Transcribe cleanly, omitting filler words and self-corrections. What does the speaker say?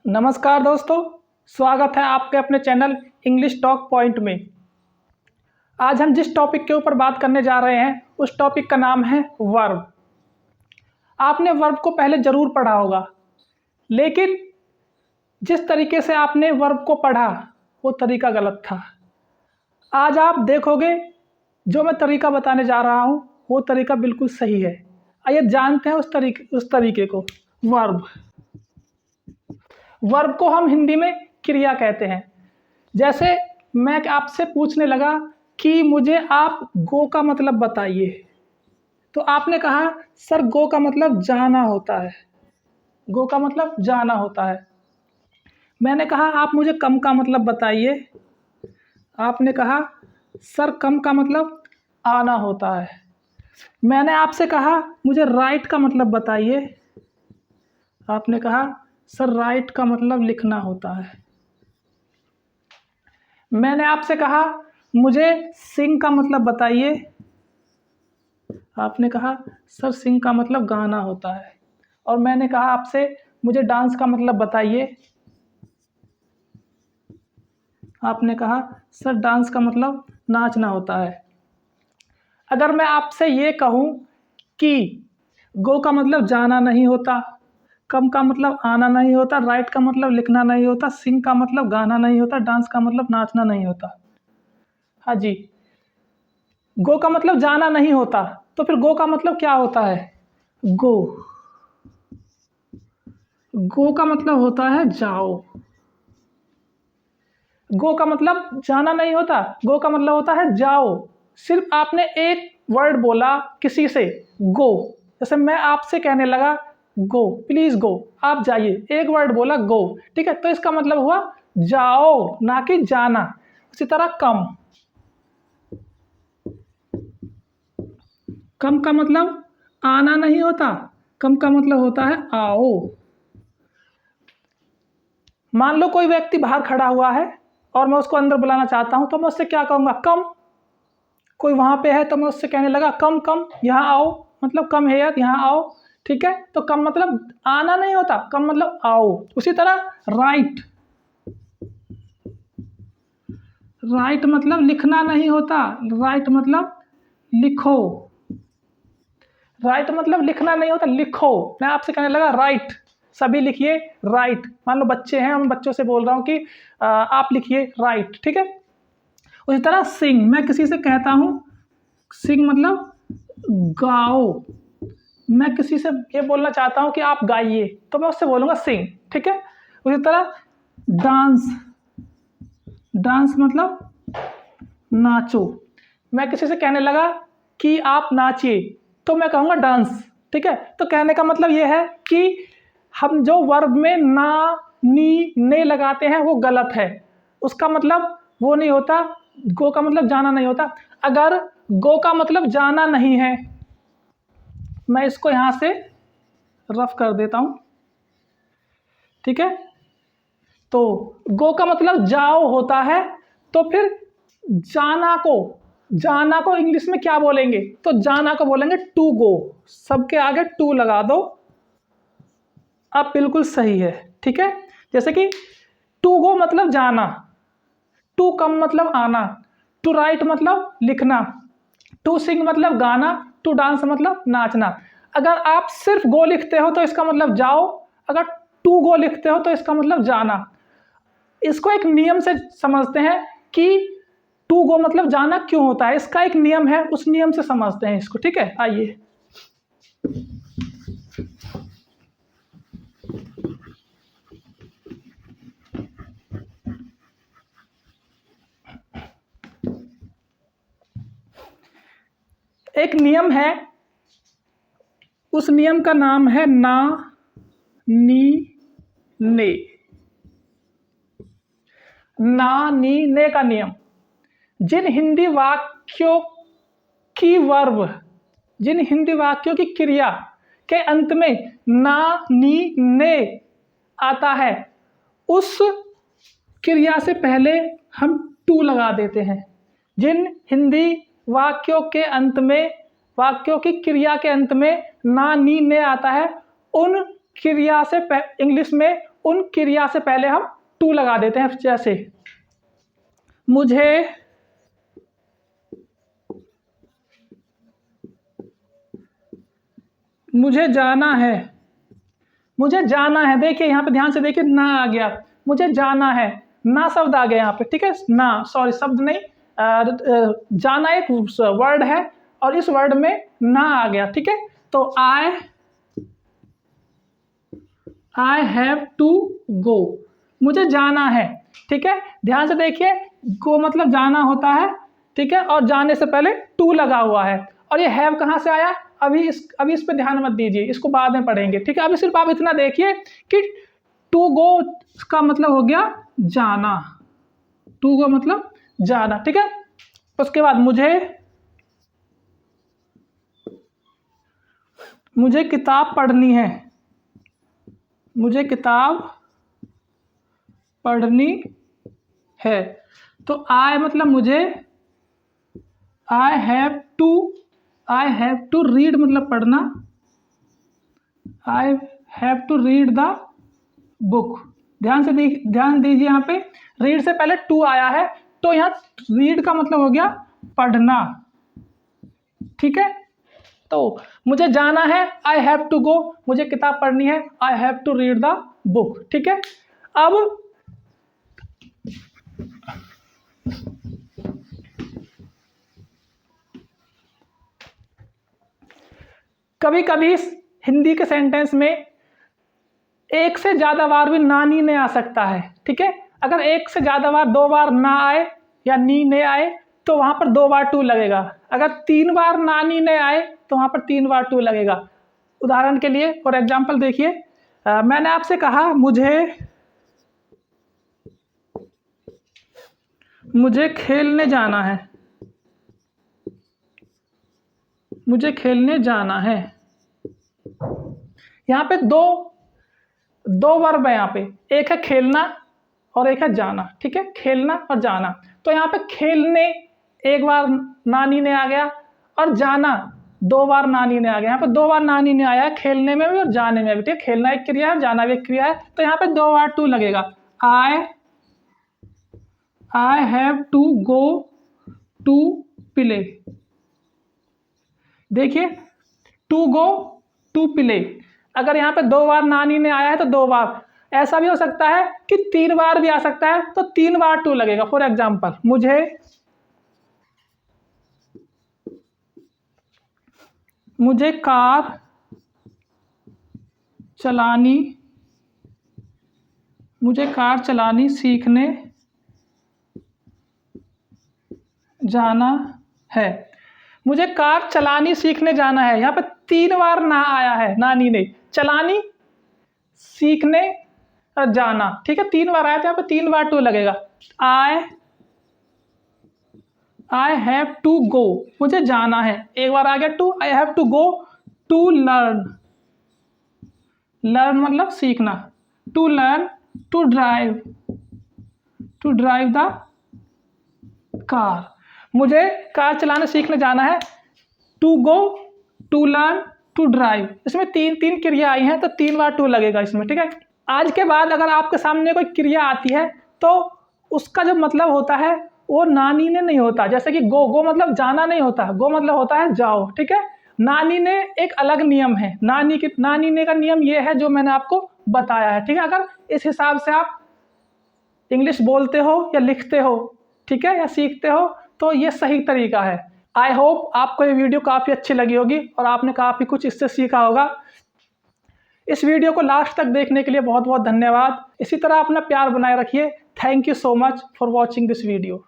नमस्कार दोस्तों, स्वागत है आपके अपने चैनल इंग्लिश टॉक पॉइंट में। आज हम जिस टॉपिक के ऊपर बात करने जा रहे हैं उस टॉपिक का नाम है वर्ब। आपने वर्ब को पहले ज़रूर पढ़ा होगा, लेकिन जिस तरीके से आपने वर्ब को पढ़ा वो तरीका गलत था। आज आप देखोगे जो मैं तरीका बताने जा रहा हूँ वो तरीका बिल्कुल सही है। आइए जानते हैं उस तरीके को। वर्ब को हम हिंदी में क्रिया कहते हैं। जैसे मैं आपसे पूछने लगा कि मुझे आप गो का मतलब बताइए, तो आपने कहा सर गो का मतलब जाना होता है। गो का मतलब जाना होता है। मैंने कहा आप मुझे कम का मतलब बताइए। आपने कहा सर कम का मतलब आना होता है। मैंने आपसे कहा मुझे राइट का मतलब बताइए। आपने कहा सर राइट का मतलब लिखना होता है। मैंने आपसे कहा मुझे सिंग का मतलब बताइए। आपने कहा सर सिंग का मतलब गाना होता है। और मैंने कहा आपसे मुझे डांस का मतलब बताइए। आपने कहा सर डांस का मतलब नाचना होता है। अगर मैं आपसे ये कहूँ कि गो का मतलब जाना नहीं होता, कम का मतलब आना नहीं होता, राइट का मतलब लिखना नहीं होता, सिंग का मतलब गाना नहीं होता, डांस का मतलब नाचना नहीं होता। हाँ जी, गो का मतलब जाना नहीं होता, तो फिर गो का मतलब क्या होता है? गो। गो का मतलब होता है जाओ। गो का मतलब जाना नहीं होता, गो का मतलब होता है जाओ। सिर्फ आपने एक वर्ड बोला किसी से, गो। जैसे मैं आपसे कहने लगा गो, प्लीज गो, आप जाइए, एक वर्ड बोला गो, ठीक है, तो इसका मतलब हुआ जाओ, ना कि जाना। उसी तरह कम। कम का मतलब आना नहीं होता, कम का मतलब होता है आओ। मान लो कोई व्यक्ति बाहर खड़ा हुआ है और मैं उसको अंदर बुलाना चाहता हूं, तो मैं उससे क्या कहूंगा? कम। कोई वहां पे है तो मैं उससे कहने लगा कम कम, यहाँ आओ, मतलब कम है यार, यहाँ आओ। ठीक है, तो कम मतलब आना नहीं होता, कम मतलब आओ। उसी तरह राइट। राइट मतलब लिखना नहीं होता, राइट मतलब लिखो। राइट मतलब लिखना नहीं होता, लिखो। मैं आपसे कहने लगा राइट, सभी लिखिए राइट। मान लो बच्चे हैं, उन बच्चों से बोल रहा हूँ कि आप लिखिए राइट, ठीक है। उसी तरह सिंग, मैं किसी से कहता हूँ सिंग मतलब गाओ। मैं किसी से ये बोलना चाहता हूँ कि आप गाइए, तो मैं उससे बोलूँगा सिंग, ठीक है। उसी तरह डांस। डांस मतलब नाचो। मैं किसी से कहने लगा कि आप नाचिए, तो मैं कहूँगा डांस, ठीक है। तो कहने का मतलब ये है कि हम जो वर्ब में ना, नी, ने लगाते हैं वो गलत है। उसका मतलब वो नहीं होता, गो का मतलब जाना नहीं होता। अगर गो का मतलब जाना नहीं है, मैं इसको यहाँ से रफ कर देता हूँ, ठीक है। तो गो का मतलब जाओ होता है, तो फिर जाना को इंग्लिश में क्या बोलेंगे? तो जाना को बोलेंगे टू गो। सबके आगे टू लगा दो, अब बिल्कुल सही है, ठीक है। जैसे कि टू गो मतलब जाना, टू कम मतलब आना, टू राइट मतलब लिखना, टू सिंग मतलब गाना, टू डांस मतलब नाचना। अगर आप सिर्फ गो लिखते हो तो इसका मतलब जाओ, अगर टू गो लिखते हो तो इसका मतलब जाना। इसको एक नियम से समझते हैं कि टू गो मतलब जाना क्यों होता है, इसका एक नियम है, उस नियम से समझते हैं इसको, ठीक है। आइए, एक नियम है, उस नियम का नाम है ना, नी, ने। ना, नी, ने का नियम। जिन हिंदी वाक्यों की वर्ब, जिन हिंदी वाक्यों की क्रिया के अंत में ना, नी, ने आता है, उस क्रिया से पहले हम टू लगा देते हैं। जिन हिंदी वाक्यों के अंत में, वाक्यों की क्रिया के अंत में ना, नी, ने आता है, उन क्रिया से इंग्लिश में उन क्रिया से पहले हम टू लगा देते हैं। जैसे मुझे जाना है, मुझे जाना है। देखिए यहाँ पे ध्यान से देखिए, ना आ गया, मुझे जाना है, ना शब्द आ गया यहाँ पे, ठीक है, ना, सॉरी शब्द नहीं, जाना एक वर्ड है और इस वर्ड में ना आ गया, ठीक है। तो आई हैव टू गो, मुझे जाना है, ठीक है। ध्यान से देखिए, गो मतलब जाना होता है, ठीक है, और जाने से पहले टू लगा हुआ है। और ये हैव कहाँ से आया, अभी इस पे ध्यान मत दीजिए, इसको बाद में पढ़ेंगे, ठीक है। अभी सिर्फ आप इतना देखिए कि टू गो का मतलब हो गया जाना, टू गो मतलब जाना, ठीक है। उसके बाद मुझे किताब पढ़नी है, मुझे किताब पढ़नी है। तो आई मतलब मुझे, आई हैव टू रीड मतलब पढ़ना, I have to read the book. ध्यान दीजिए, यहाँ पे रीड से पहले टू आया है, तो यहाँ रीड का मतलब हो गया पढ़ना, ठीक है। तो मुझे जाना है, आई हैव टू गो, मुझे किताब पढ़नी है, I have to read the book, ठीक है। अब कभी कभी हिंदी के सेंटेंस में एक से ज़्यादा बार भी नानी ने आ सकता है, ठीक है। अगर एक से ज़्यादा बार, 2 बार ना आए या नी ने आए तो वहाँ पर 2 बार टू लगेगा। अगर 3 बार नानी ने आए तो वहाँ पर 3 बार टू लगेगा। उदाहरण के लिए, फॉर एग्जाम्पल देखिए, मैंने आपसे कहा मुझे खेलने जाना है, मुझे खेलने जाना है। यहाँ पे दो वर्ब है, यहाँ पे एक है खेलना और एक है जाना, ठीक है, खेलना और जाना। तो यहाँ पे खेलने 1 बार नानी ने आ गया और जाना 2 बार नानी ने आ गया। यहाँ पे 2 बार नानी ने आया है, खेलने में भी और जाने में भी, ठीक है। खेलना एक क्रिया है, जाना भी एक क्रिया है, तो यहाँ पे 2 बार टू लगेगा। I have to go to play. देखिए, टू गो टू प्ले, अगर यहाँ पे 2 बार नानी ने आया है तो 2 बार, ऐसा भी हो सकता है कि 3 बार भी आ सकता है, तो 3 बार टू लगेगा। फॉर एग्जाम्पल, मुझे कार चलानी सीखने जाना है। मुझे कार चलानी सीखने जाना है, यहाँ पे 3 बार ना आया है नानी ने, चलानी, सीखने और जाना, ठीक है, 3 बार आया था, यहाँ पे 3 बार टू लगेगा। आई हैव टू गो, मुझे जाना है, 1 बार आ गया to, I have to go to learn, learn मतलब सीखना, to learn to drive the car. मुझे कार चलाना सीखने जाना है, to go, to learn, to drive, इसमें 3 क्रिया आई हैं, तो 3 बार टू लगेगा इसमें, ठीक है। आज के बाद अगर आपके सामने कोई क्रिया आती है तो उसका जो मतलब होता है वो नानी ने नहीं होता। जैसे कि गो मतलब जाना नहीं होता, गो मतलब होता है जाओ, ठीक है। नानी ने एक अलग नियम है, नानी ने का नियम ये है जो मैंने आपको बताया है, ठीक है। अगर इस हिसाब से आप इंग्लिश बोलते हो या लिखते हो, ठीक है, या सीखते हो, तो ये सही तरीका है। आई होप आपको ये वीडियो काफ़ी अच्छी लगी होगी और आपने काफ़ी कुछ इससे सीखा होगा। इस वीडियो को लास्ट तक देखने के लिए बहुत बहुत धन्यवाद। इसी तरह अपना प्यार बनाए रखिए। Thank you so much for watching this video.